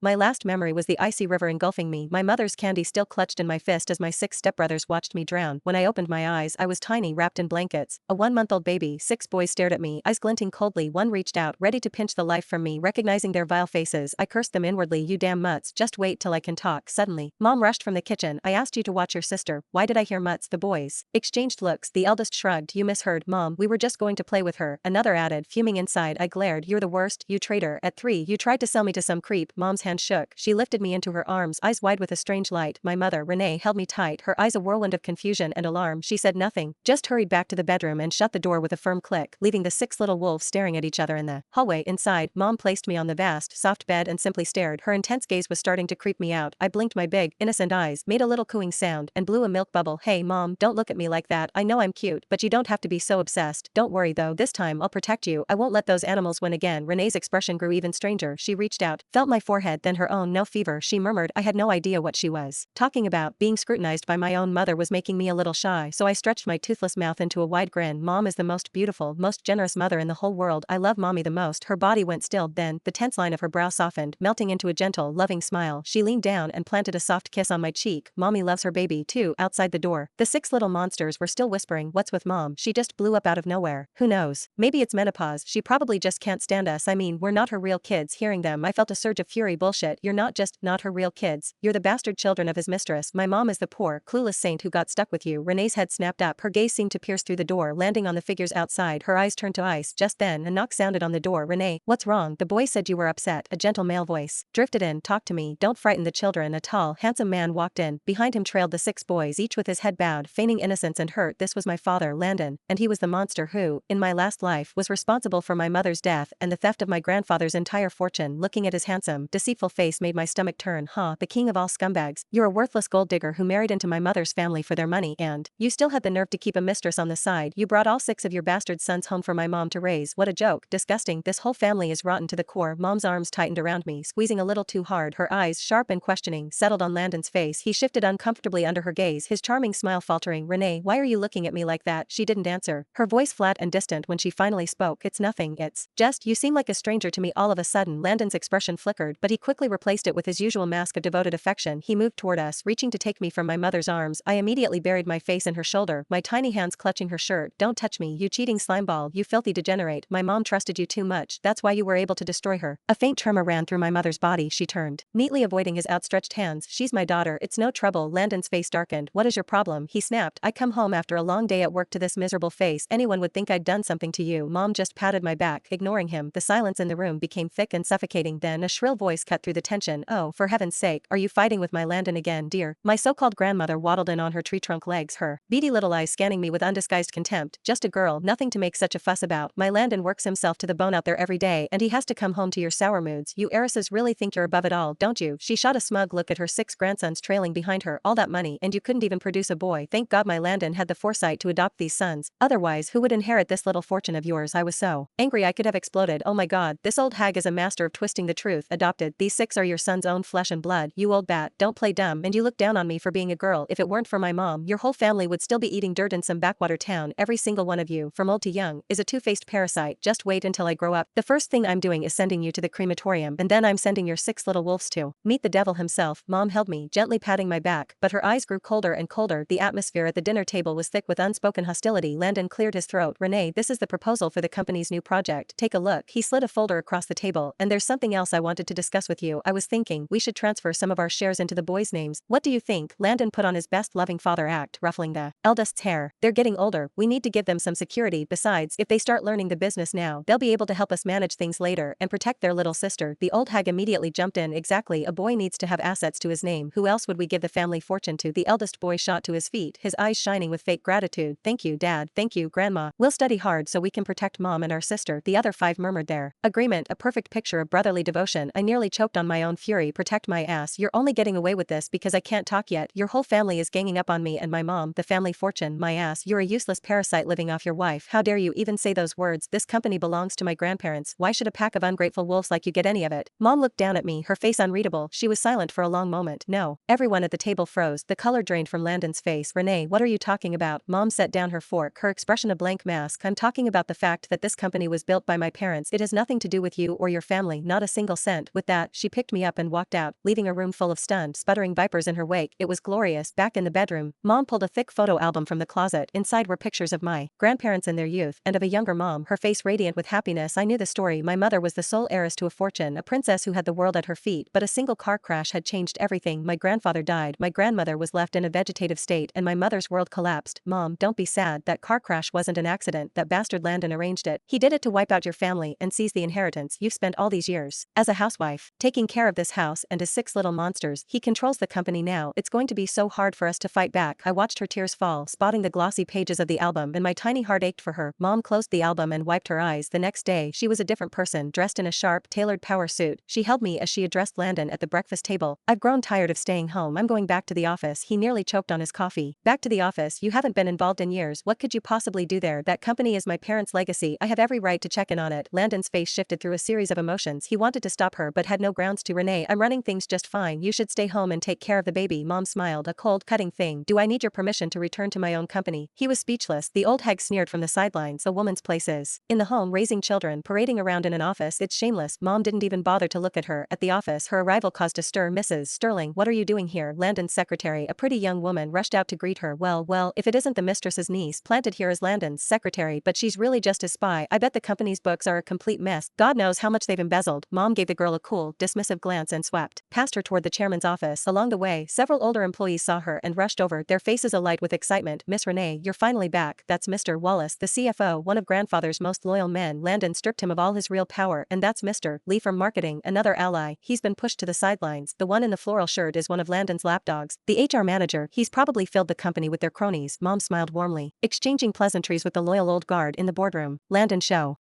My last memory was the icy river engulfing me, my mother's candy still clutched in my fist as my 6 stepbrothers watched me drown. When I opened my eyes, I was tiny, wrapped in blankets. A 1-month-old baby. 6 boys stared at me, eyes glinting coldly. One reached out, ready to pinch the life from me. Recognizing their vile faces, I cursed them inwardly. You damn mutts, just wait till I can talk. Suddenly, Mom rushed from the kitchen. I asked you to watch your sister. Why did I hear mutts? The boys exchanged looks. The eldest shrugged. You misheard, Mom. We were just going to play with her. Another added, fuming inside. I glared. You're the worst, you traitor. At 3, you tried to sell me to some creep. Mom's hand shook. She lifted me into her arms, eyes wide with a strange light. My mother, Renee, held me tight, her eyes a whirlwind of confusion and alarm. She said nothing, just hurried back to the bedroom and shut the door with a firm click, leaving the 6 little wolves staring at each other in the hallway. Inside, Mom placed me on the vast, soft bed and simply stared. Her intense gaze was starting to creep me out. I blinked my big, innocent eyes, made a little cooing sound, and blew a milk bubble. Hey Mom, don't look at me like that. I know I'm cute, but you don't have to be so obsessed. Don't worry though, this time I'll protect you. I won't let those animals win again. Renee's expression grew even stranger. She reached out, felt my forehead, then her own. No fever, she murmured. I had no idea what she was talking about. Being scrutinized by my own mother was making me a little shy, so I stretched my toothless mouth into a wide grin. Mom is the most beautiful, most generous mother in the whole world. I love Mommy the most. Her body went still, then, the tense line of her brow softened, melting into a gentle, loving smile. She leaned down and planted a soft kiss on my cheek. Mommy loves her baby, too. Outside the door, the 6 little monsters were still whispering, what's with Mom? She just blew up out of nowhere. Who knows? Maybe it's menopause. She probably just can't stand us. I mean, we're not her real kids. Hearing them, I felt a surge of fury. Bullshit. You're not her real kids. You're the bastard children of his mistress. My mom is the poor, clueless saint who got stuck with you. Renee's head snapped up. Her gaze seemed to pierce through the door, landing on the figures outside. Her eyes turned to ice. Just then, a knock sounded on the door. Renee, what's wrong? The boy said you were upset. A gentle male voice drifted in. Talk to me. Don't frighten the children. A tall, handsome man walked in. Behind him trailed the 6 boys, each with his head bowed, feigning innocence and hurt. This was my father, Landon, and he was the monster who, in my last life, was responsible for my mother's death and the theft of my grandfather's entire fortune. Looking at his handsome, deceitful face made my stomach turn. The king of all scumbags. You're a worthless gold digger who married into my mother's family for their money, and you still had the nerve to keep a mistress on the side. You brought all 6 of your bastard sons home for my mom to raise. What a joke. Disgusting. This whole family is rotten to the core. Mom's arms tightened around me, squeezing a little too hard. Her eyes, sharp and questioning, settled on Landon's face. He shifted uncomfortably under her gaze, his charming smile faltering. Renee, why are you looking at me like that? She didn't answer, her voice flat and distant. When she finally spoke, it's nothing, it's just, you seem like a stranger to me. All of a sudden, Landon's expression flickered, but he quickly replaced it with his usual mask of devoted affection. He moved toward us, reaching to take me from my mother's arms. I immediately buried my face in her shoulder, my tiny hands clutching her shirt. Don't touch me, you cheating slimeball, you filthy degenerate. My mom trusted you too much, that's why you were able to destroy her. A faint tremor ran through my mother's body. She turned, neatly avoiding his outstretched hands. She's my daughter, it's no trouble. Landon's face darkened. What is your problem? He snapped. I come home after a long day at work to this miserable face. Anyone would think I'd done something to you. Mom just patted my back, ignoring him. The silence in the room became thick and suffocating. Then a shrill voice cut through the tension. Oh, for heaven's sake, are you fighting with my Landon again, dear? My so-called grandmother waddled in on her tree trunk legs, her beady little eyes scanning me with undisguised contempt. Just a girl, nothing to make such a fuss about. My Landon works himself to the bone out there every day, and he has to come home to your sour moods. You heiresses really think you're above it all, don't you? She shot a smug look at her 6 grandsons trailing behind her. All that money, and you couldn't even produce a boy. Thank God my Landon had the foresight to adopt these sons. Otherwise, who would inherit this little fortune of yours? I was so angry I could have exploded. Oh my God, this old hag is a master of twisting the truth. Adopted. These 6 are your son's own flesh and blood. You old bat, don't play dumb, and you look down on me for being a girl. If it weren't for my mom, your whole family would still be eating dirt in some backwater town. Every single one of you, from old to young, is a two-faced parasite. Just wait until I grow up. The first thing I'm doing is sending you to the crematorium, and then I'm sending your 6 little wolves to meet the devil himself. Mom held me, gently patting my back, but her eyes grew colder and colder. The atmosphere at the dinner table was thick with unspoken hostility. Landon cleared his throat. Renee, this is the proposal for the company's new project. Take a look. He slid a folder across the table. And there's something else I wanted to discuss with you. I was thinking we should transfer some of our shares into the boys' names. What do you think? Landon put on his best loving father act, ruffling the eldest's hair. They're getting older. We need to give them some security. Besides, if they start learning the business now, they'll be able to help us manage things later and protect their little sister. The old hag immediately jumped in. Exactly. A boy needs to have assets to his name. Who else would we give the family fortune to? The eldest boy shot to his feet, his eyes shining with fake gratitude. Thank you, Dad. Thank you, Grandma. We'll study hard so we can protect Mom and our sister. The other 5 murmured their agreement, a perfect picture of brotherly devotion. I nearly choked on my own fury. Protect my ass. You're only getting away with this because I can't talk yet. Your whole family is ganging up on me and my mom. The family fortune, my ass. You're a useless parasite living off your wife. How dare you even say those words? This company belongs to my grandparents. Why should a pack of ungrateful wolves like you get any of it? Mom looked down at me, her face unreadable. She was silent for a long moment. No. Everyone at the table froze. The color drained from Landon's face. Renee, what are you talking about? Mom set down her fork, her expression a blank mask. I'm talking about the fact that this company was built by my parents. It has nothing to do with you or your family, not a single cent. With that, she picked me up and walked out, leaving a room full of stunned, sputtering vipers in her wake. It was glorious. Back in the bedroom, Mom pulled a thick photo album from the closet. Inside were pictures of my grandparents in their youth and of a younger mom, her face radiant with happiness. I knew the story. My mother was the sole heiress to a fortune, a princess who had the world at her feet, but a single car crash had changed everything. My grandfather died, my grandmother was left in a vegetative state, and my mother's world collapsed. Mom, don't be sad. That car crash wasn't an accident. That bastard Landon arranged it. He did it to wipe out your family and seize the inheritance you've spent all these years as a housewife, taking care of this house and his 6 little monsters. He controls the company now. It's going to be so hard for us to fight back. I watched her tears fall, spotting the glossy pages of the album, and my tiny heart ached for her. Mom closed the album and wiped her eyes. The next day, she was a different person, dressed in a sharp, tailored power suit. She held me as she addressed Landon at the breakfast table. I've grown tired of staying home. I'm going back to the office. He nearly choked on his coffee. Back to the office? You haven't been involved in years. What could you possibly do there? That company is my parents' legacy. I have every right to check in on it. Landon's face shifted through a series of emotions. He wanted to stop her but had no grounds to. Renee, I'm running things just fine. You should stay home and take care of the baby. Mom smiled. A cold, cutting thing. Do I need your permission to return to my own company? He was speechless. The old hag sneered from the sidelines. A woman's place is in the home, raising children, parading around in an office. It's shameless. Mom didn't even bother to look at her. At the office, her arrival caused a stir. Mrs. Sterling, what are you doing here? Landon's secretary, a pretty young woman, rushed out to greet her. Well, if it isn't the mistress's niece, planted here as Landon's secretary, but she's really just his spy. I bet the company's books are a complete mess. God knows how much they've embezzled. Mom gave the girl a cool, dismissive glance and swept past her toward the chairman's office. Along the way, several older employees saw her and rushed over, their faces alight with excitement. Miss Renee, you're finally back. That's Mr. Wallace, the CFO, one of grandfather's most loyal men. Landon stripped him of all his real power, and that's Mr. Lee from marketing, another ally. He's been pushed to the sidelines. The one in the floral shirt is one of Landon's lapdogs, the HR manager. He's probably filled the company with their cronies. Mom smiled warmly, exchanging pleasantries with the loyal old guard in the boardroom. Landon show.